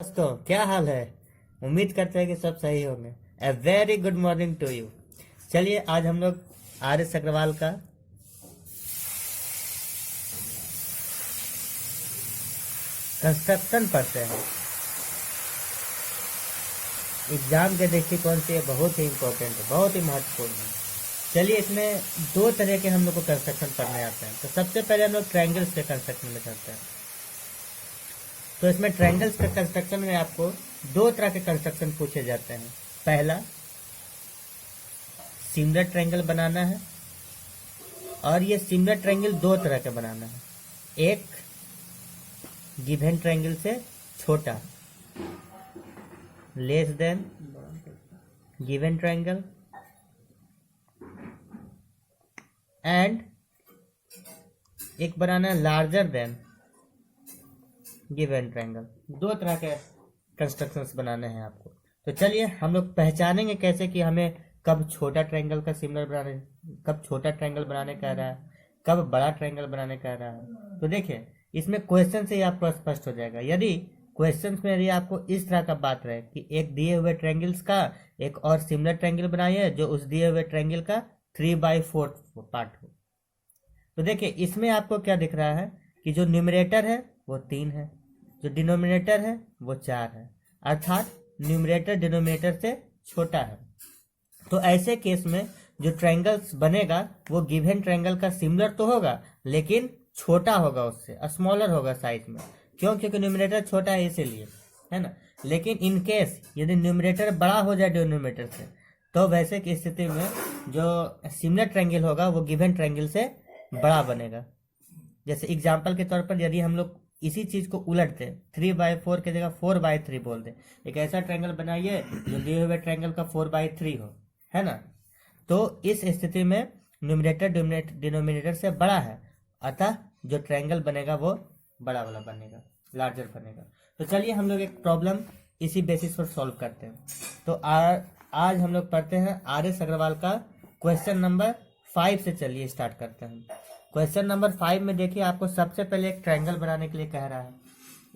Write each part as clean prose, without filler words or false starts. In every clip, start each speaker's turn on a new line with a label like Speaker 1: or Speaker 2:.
Speaker 1: दोस्तों क्या हाल है। उम्मीद करते हैं कि सब सही होंगे। A very good morning to you. चलिए आज हम लोग आर एस अग्रवाल का कंस्ट्रक्शन पढ़ते हैं। एग्जाम के दृष्टिकोण से बहुत ही इम्पोर्टेंट है, बहुत ही महत्वपूर्ण है। चलिए इसमें दो तरह के हम लोग को कंस्ट्रक्शन पढ़ने आते हैं। तो सबसे पहले हम लोग ट्रायंगल्स के कंस्ट्रक्शन में चलते हैं। तो इसमें ट्रायंगल्स के कंस्ट्रक्शन में आपको दो तरह के कंस्ट्रक्शन पूछे जाते हैं। पहला सिमिलर ट्रायंगल बनाना है, और ये सिमिलर ट्रायंगल दो तरह के बनाना है। एक गिवन ट्रायंगल से छोटा, less than given triangle, and एक बनाना है लार्जर देन गिवन ट्रायंगल। दो तरह के कंस्ट्रक्शंस बनाने हैं आपको। तो चलिए हम लोग पहचानेंगे कैसे कि हमें कब छोटा ट्रायंगल का सिमिलर बनाने, कब छोटा ट्रायंगल बनाने कह रहा है, कब बड़ा ट्रायंगल बनाने कह रहा है। तो देखिए इसमें क्वेश्चन से ही आपको स्पष्ट हो जाएगा। यदि क्वेश्चन में यदि आपको इस तरह का बात रहे कि एक दिए हुए ट्रायंगल्स का एक और सिमिलर ट्रायंगल बनाइए जो उस दिए हुए ट्रायंगल का 3/4 पार्ट हो। तो देखिए इसमें आपको क्या दिख रहा है कि जो न्यूमरेटर है वो 3 है, जो डिनोमिनेटर है वो 4 है, अर्थात न्यूमरेटर डिनोमिनेटर से छोटा है। तो ऐसे केस में जो ट्रायंगल्स बनेगा वो गिवन ट्रायंगल का सिमिलर तो होगा लेकिन छोटा होगा, उससे स्मॉलर होगा साइज में। क्यों? क्योंकि न्यूमरेटर छोटा है इसीलिए, है ना। लेकिन इन केस यदि न्यूमरेटर बड़ा हो जाए डिनोमिनेटर से, तो वैसे की स्थिति में जो सिमिलर ट्रायंगल होगा वो गिवन ट्रायंगल से बड़ा बनेगा। जैसे एग्जाम्पल के तौर पर यदि हम लोग इसी चीज को उलट दें, 3/4 की जगह 4/3 बोल दें, एक ऐसा ट्रायंगल बनाइए जो दिए हुए ट्रायंगल का 4/3 हो, है ना। तो इस स्थिति में न्यूमरेटर डिनोमिनेटर से बड़ा है, अतः जो ट्रायंगल बनेगा वो बड़ा वाला बनेगा, लार्जर बनेगा। तो चलिए हम लोग एक प्रॉब्लम इसी बेसिस पर सॉल्व करते हैं। तो आज हम लोग पढ़ते हैं आर एस अग्रवाल का क्वेश्चन नंबर 5 से। चलिए स्टार्ट करते हैं। क्वेश्चन नंबर 5 में देखिए आपको सबसे पहले एक ट्रायंगल बनाने के लिए कह रहा है।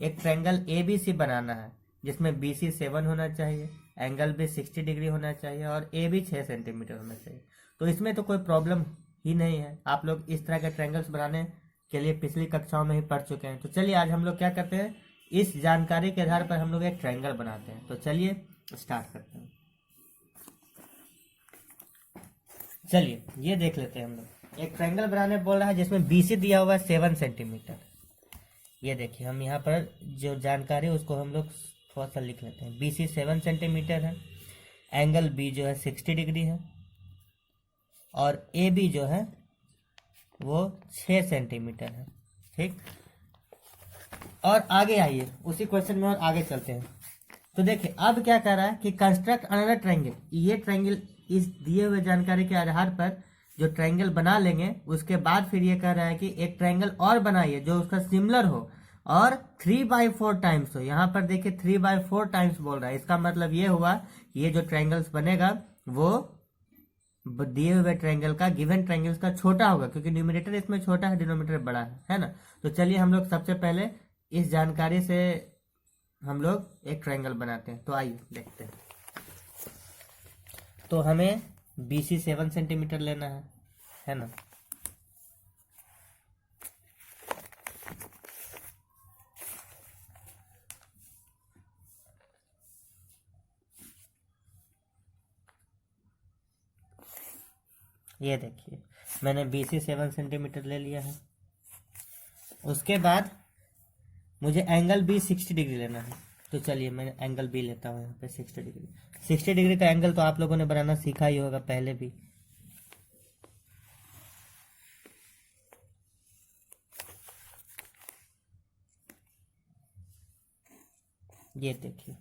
Speaker 1: एक ट्रायंगल ए बी सी बनाना है जिसमें बी सी 7 होना चाहिए, एंगल भी 60 डिग्री होना चाहिए और ए भी 6 सेंटीमीटर होना चाहिए। तो इसमें तो कोई प्रॉब्लम ही नहीं है। आप लोग इस तरह के ट्रायंगल्स बनाने के लिए पिछली कक्षाओं में ही पढ़ चुके हैं। तो चलिए आज हम लोग क्या करते हैं, इस जानकारी के आधार पर हम लोग एक ट्रायंगल बनाते हैं। तो चलिए स्टार्ट करते हैं। चलिए ये देख लेते हैं हम लोग। एक ट्रायंगल बनाने बोल रहा है जिसमें बीसी दिया हुआ है 7 सेंटीमीटर। ये देखिए हम यहाँ पर जो जानकारी है उसको हम लोग थोड़ा सा लिख लेते हैं। बीसी 7 सेंटीमीटर है, एंगल बी जो है 60 डिग्री है, और ए बी जो है वो 6 सेंटीमीटर है। ठीक, और आगे आइए उसी क्वेश्चन में और आगे चलते हैं। तो देखिए अब क्या कह रहा है कि कंस्ट्रक्ट अनदर ट्रायंगल। ये ट्रायंगल इस दिए हुए जानकारी के आधार पर जो ट्रायंगल बना लेंगे उसके बाद फिर ये कह रहा है कि एक ट्रायंगल और बनाइए जो उसका सिमिलर हो और 3/4 टाइम्स हो। यहाँ पर देखिए 3/4 टाइम्स बोल रहा है। इसका मतलब ये हुआ ये जो ट्रायंगल्स बनेगा वो दिए हुए ट्रायंगल का, गिवन ट्रायंगल्स का छोटा होगा, क्योंकि न्यूमरेटर इसमें छोटा है, डिनोमिनेटर बड़ा है ना। तो चलिए हम लोग सबसे पहले इस जानकारी से हम लोग एक ट्रायंगल बनाते हैं। तो आइए देखते हैं। तो हमें BC 7 सेंटीमीटर लेना है ना। ये देखिए मैंने BC 7 सेंटीमीटर ले लिया है। उसके बाद मुझे एंगल बी 60 डिग्री लेना है। तो चलिए मैं एंगल बी लेता हूँ यहाँ पे 60 डिग्री। 60 डिग्री का एंगल तो आप लोगों ने बनाना सीखा ही होगा पहले भी। ये देखिए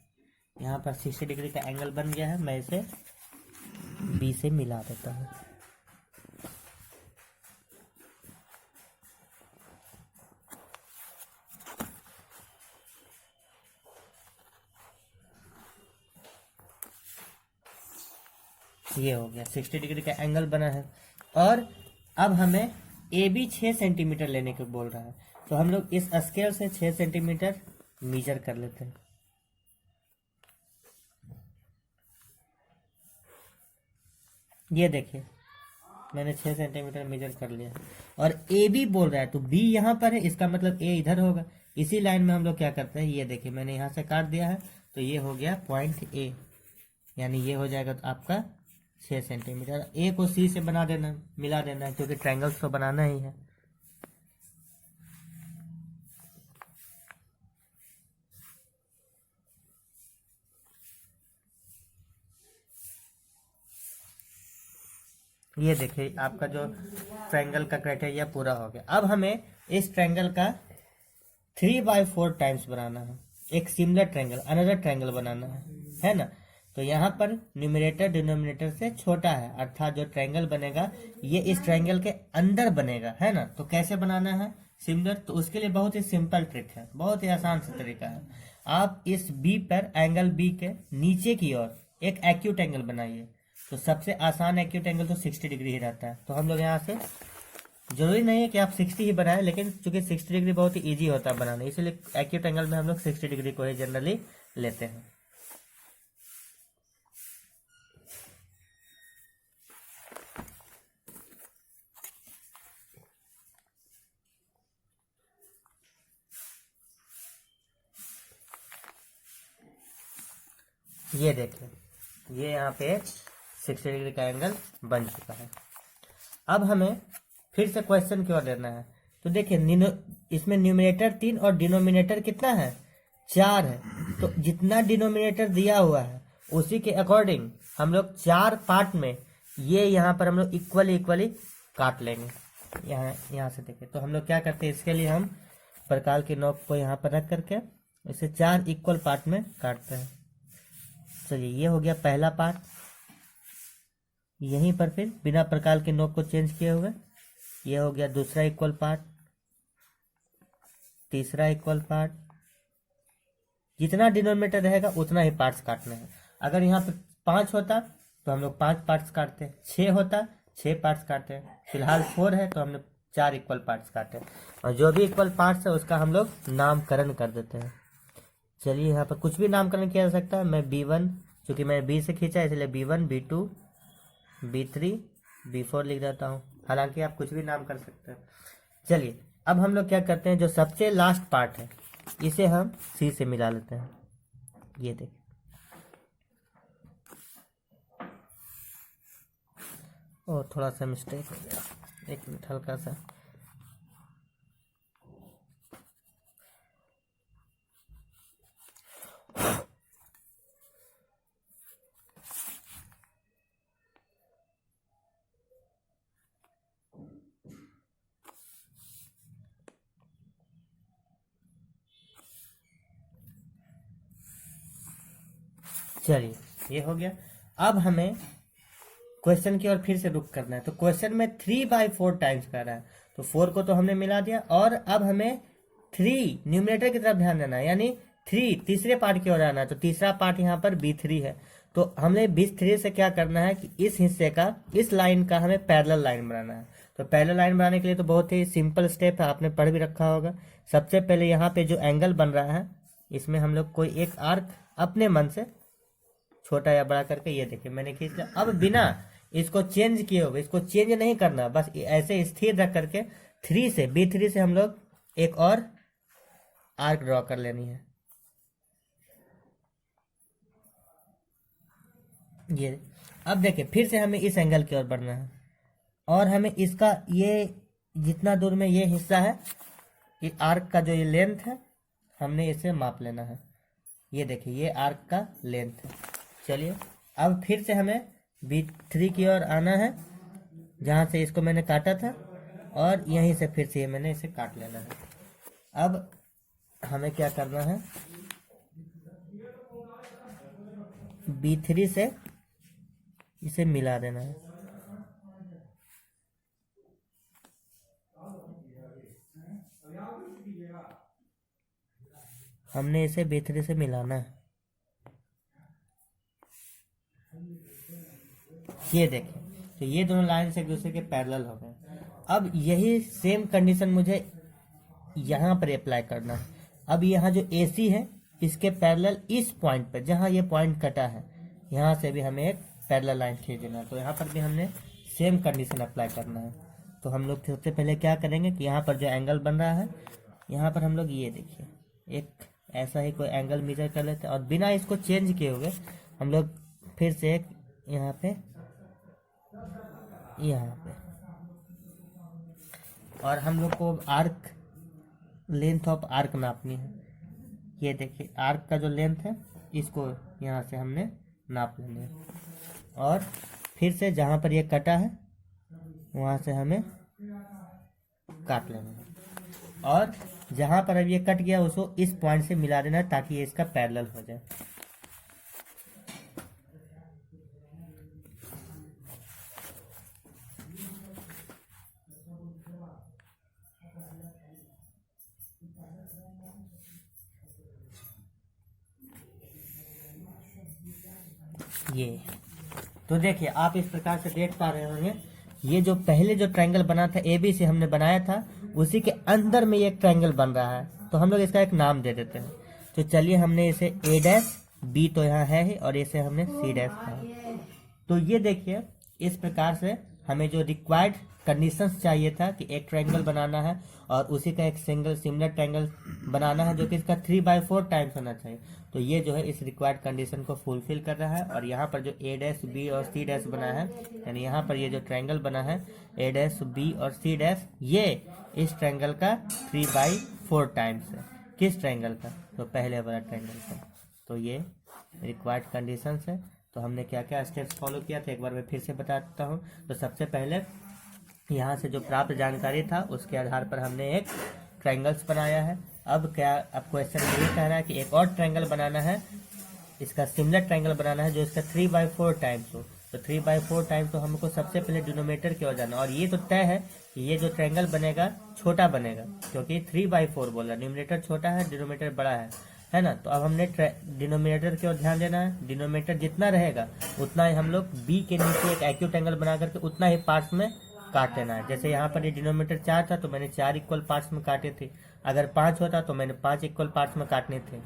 Speaker 1: यहाँ पर 60 डिग्री का एंगल बन गया है। मैं इसे बी से मिला देता हूँ। ये हो गया, 60 डिग्री का एंगल बना है। और अब हमें ए बी 6 सेंटीमीटर लेने को बोल रहा है। तो हम लोग इस स्केल से 6 सेंटीमीटर मीजर कर लेते हैं। ये देखिए मैंने 6 सेंटीमीटर मेजर कर लिया और ए बी बोल रहा है तो बी यहाँ पर है, इसका मतलब ए इधर होगा। इसी लाइन में हम लोग क्या करते हैं, ये देखिए मैंने यहाँ से काट दिया है तो ये हो गया पॉइंट ए, यानी ये हो जाएगा तो आपका 6 सेंटीमीटर। ए को सी से बना देना, मिला देना है, क्योंकि ट्रायंगल्स तो बनाना ही है। ये देखिए आपका जो ट्रायंगल का क्राइटेरिया पूरा हो गया। अब हमें इस ट्रायंगल का 3/4 टाइम्स बनाना है, एक सिमिलर ट्रायंगल, अनदर ट्रायंगल बनाना है ना। तो यहाँ पर न्यूमरेटर डिनोमिनेटर से छोटा है, अर्थात जो ट्रायंगल बनेगा ये इस ट्रायंगल के अंदर बनेगा, है ना। तो कैसे बनाना है सिमिलर, तो उसके लिए बहुत ही सिंपल ट्रिक है, बहुत ही आसान सा तरीका है। आप इस बी पर एंगल बी के नीचे की ओर एक एक्यूट एंगल बनाइए। तो सबसे आसान एक्यूट एंगल तो 60 डिग्री ही रहता है। तो हम लोग यहाँ से, जरूरी नहीं है कि आप 60 ही बनाएं, लेकिन चूंकि 60 डिग्री बहुत ही इजी होता है बनाना, इसलिए एक्यूट एंगल में हम लोग 60 डिग्री को ही जनरली लेते हैं। ये देखिए ये यहाँ पे 60 डिग्री का एंगल बन चुका है। अब हमें फिर से क्वेश्चन की ओर लेना है। तो देखिए इसमें न्यूमरेटर 3 और डिनोमिनेटर कितना है, 4 है। तो जितना डिनोमिनेटर दिया हुआ है उसी के अकॉर्डिंग हम लोग 4 पार्ट में ये यहाँ पर हम लोग इक्वली काट लेंगे। यहाँ से देखिए तो हम लोग क्या करते हैं, इसके लिए हम प्रकार की नोक को यहाँ पर रख करके इसे 4 इक्वल पार्ट में काटते हैं। चलिए ये हो गया पहला पार्ट। यहीं पर फिर बिना प्रकार के नोक को चेंज किए हुए ये हो गया दूसरा इक्वल पार्ट, तीसरा इक्वल पार्ट। जितना डिनोमिनेटर रहेगा उतना ही पार्ट्स काटने हैं। अगर यहाँ पे 5 होता तो हम लोग 5 पार्ट्स काटते हैं, 6 होता 6 पार्ट्स काटते हैं। फिलहाल 4 है तो हम लोग 4 इक्वल पार्ट्स काटे हैं, और जो भी इक्वल पार्ट्स है उसका हम लोग नामकरण कर देते हैं। चलिए यहाँ पर कुछ भी नामकरण किया जा सकता है। मैं B1, चूंकि मैं B से खींचा इसलिए B1, B2, B3, B4 लिख देता हूँ। हालांकि आप कुछ भी नाम कर सकते हैं। चलिए अब हम लोग क्या करते हैं, जो सबसे लास्ट पार्ट है इसे हम C से मिला लेते हैं। ये देखिए और थोड़ा सा मिस्टेक हो गया, एक मिनट हल्का सा। चलिए ये हो गया। अब हमें क्वेश्चन की ओर फिर से रुक करना है। तो क्वेश्चन में 3/4 टाइम्स कर रहा है, तो 4 को तो हमने मिला दिया, और अब हमें 3 न्यूमरेटर की तरफ ध्यान देना है, यानी 3 तीसरे पार्ट की ओर आना है। तो तीसरा पार्ट यहाँ पर B3 है। तो हमने B3 से क्या करना है कि इस हिस्से का, इस लाइन का हमें पैरेलल लाइन बनाना है। तो पैरेलल लाइन बनाने के लिए तो बहुत ही सिंपल स्टेप है, आपने पढ़ भी रखा होगा। सबसे पहले यहाँ पे जो एंगल बन रहा है इसमें हम लोग कोई एक आर्क अपने मन से छोटा या बड़ा करके, ये देखिए मैंने खींच लिया। अब बिना इसको चेंज किए हुए, इसको चेंज नहीं करना, बस ऐसे स्थिर रख करके B3 से हम लोग एक और आर्क ड्रॉ कर लेनी है। ये अब देखिए फिर से हमें इस एंगल की ओर बढ़ना है, और हमें इसका ये जितना दूर में ये हिस्सा है, ये आर्क का जो ये लेंथ है, हमने इसे माप लेना है। ये देखिए ये आर्क का लेंथ है। चलिए अब फिर से हमें B3 की ओर आना है, जहाँ से इसको मैंने काटा था, और यहीं से फिर से मैंने इसे काट लेना है। अब हमें क्या करना है, B3 से इसे मिला देना है। हमने इसे B3 से मिलाना है। ये देखिए तो ये दोनों लाइन से एक दूसरे के पैरेलल हो गए। अब यही सेम कंडीशन मुझे यहाँ पर अप्लाई करना है। अब यहाँ जो AC है इसके पैरेलल इस पॉइंट पर, जहाँ ये पॉइंट कटा है, यहाँ से भी हमें एक पैरेलल लाइन खींच देना है। तो यहाँ पर भी हमने सेम कंडीशन अप्लाई करना है। तो हम लोग सबसे पहले क्या करेंगे कि यहाँ पर जो एंगल बन रहा है, यहाँ पर हम लोग ये देखिए एक ऐसा ही कोई एंगल मेजर कर लेते हैं और बिना इसको चेंज किए हुए हम लोग फिर से एक यहाँ पे और हम लोग को आर्क लेंथ ऑफ आर्क नापनी है। ये देखिए आर्क का जो लेंथ है इसको यहाँ से हमने नाप लेंगे और फिर से जहाँ पर ये कटा है वहाँ से हमें काट लेना है और जहाँ पर अब ये कट गया उसको इस पॉइंट से मिला देना है ताकि ये इसका पैरेलल हो जाए। ये तो देखिए आप इस प्रकार से देख पा रहे होंगे, ये जो पहले जो ट्रायंगल बना था AB से हमने बनाया था उसी के अंदर में एक ट्रायंगल बन रहा है। तो हम लोग इसका एक नाम दे देते हैं। तो चलिए हमने इसे A' B तो यहाँ है ही और इसे हमने C' है। तो ये देखिए इस प्रकार से हमें जो रिक्वायर्ड कंडीशंस चाहिए था कि एक ट्रायंगल बनाना है और उसी का एक सिमिलर ट्रायंगल बनाना है जो कि इसका 3/4 टाइम्स होना चाहिए। तो ये जो है इस रिक्वायर्ड कंडीशन को फुलफिल कर रहा है और यहाँ पर जो A' B और C' बना है, यानी यहाँ पर ये जो ट्रायंगल बना है A' B और C' ये इस ट्रायंगल का 3/4 टाइम्स है। किस ट्रायंगल का? तो पहले वाला ट्रायंगल का। तो ये रिक्वायर्ड कंडीशंस है। तो हमने क्या क्या स्टेप्स फॉलो किया था एक बार मैं फिर से बता देता हूँ। तो सबसे पहले यहाँ से जो प्राप्त जानकारी था उसके आधार पर हमने एक ट्रायंगल्स बनाया है। अब क्वेश्चन ये कह रहा है कि एक और ट्रायंगल बनाना है, इसका सिमिलर ट्रायंगल बनाना है जो इसका 3/4 टाइम्स हो। तो 3/4 टाइम्स तो हमको सबसे पहले डिनोमिनेटर की ओर जाना और ये तो तय है कि ये जो ट्रायंगल बनेगा छोटा बनेगा क्योंकि 3/4 बोल रहा है, डिनोमिनेटर छोटा है डिनोमिनेटर बड़ा है ना। तो अब हमने डिनोमिनेटर की ओर ध्यान देना है। डिनोमिनेटर जितना रहेगा उतना ही हम लोग B के नीचे एक एक्यूट एंगल बना करके उतना ही पार्ट्स में काट लेना है। जैसे यहाँ पर ये डिनोमिनेटर 4 था तो मैंने 4 इक्वल पार्ट्स में काटे थे, अगर 5 होता तो मैंने 5 इक्वल पार्ट्स में काटने थे।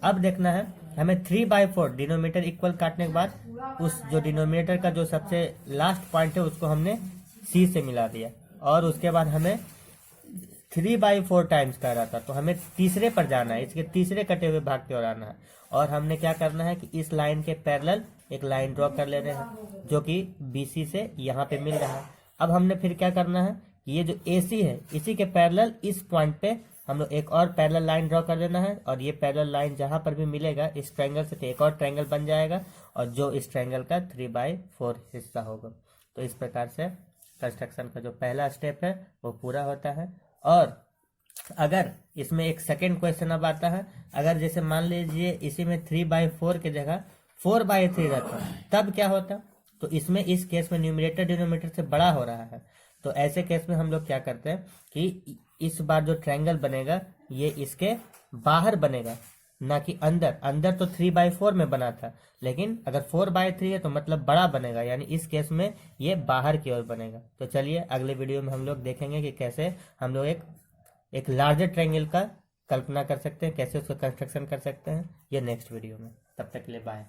Speaker 1: अब देखना है हमें 3/4 डिनोमिनेटर इक्वल काटने के बाद उस जो डिनोमिनेटर का जो सबसे लास्ट पॉइंट है उसको हमने C से मिला दिया और उसके बाद हमें 3/4 टाइम्स कह रहा था तो हमें तीसरे पर जाना है, इसके तीसरे कटे हुए भाग की ओर आना है और हमने क्या करना है कि इस लाइन के पैरेलल एक लाइन ड्रॉ कर ले रहे हैं जो कि BC से यहाँ पे मिल रहा है। अब हमने फिर क्या करना है कि ये जो AC है इसी के पैरेलल इस पॉइंट पे हम लोग एक और पैरेलल लाइन ड्रॉ कर देना है और ये पैरेलल लाइन जहां पर भी मिलेगा इस ट्रायंगल से तो एक और ट्रायंगल बन जाएगा और जो इस ट्रायंगल का 3/4 हिस्सा होगा। तो इस प्रकार से कंस्ट्रक्शन का जो पहला स्टेप है वो पूरा होता है। और अगर इसमें एक सेकेंड क्वेश्चन अब आता है, अगर जैसे मान लीजिए इसी में 3/4 की जगह 4/3 रहता तब क्या होता? तो इसमें इस केस में न्यूमरेटर डिनोमिनेटर से बड़ा हो रहा है। तो ऐसे केस में हम लोग क्या करते हैं कि इस बार जो ट्रायंगल बनेगा ये इसके बाहर बनेगा ना कि अंदर। अंदर तो 3/4 में बना था लेकिन अगर 4/3 है तो मतलब बड़ा बनेगा, यानी इस केस में ये बाहर की ओर बनेगा। तो चलिए अगले वीडियो में हम लोग देखेंगे कि कैसे हम लोग एक लार्जर ट्रायंगल का कल्पना कर सकते हैं, कैसे उसका कंस्ट्रक्शन कर सकते हैं, ये नेक्स्ट वीडियो में। तब तक के लिए बाय।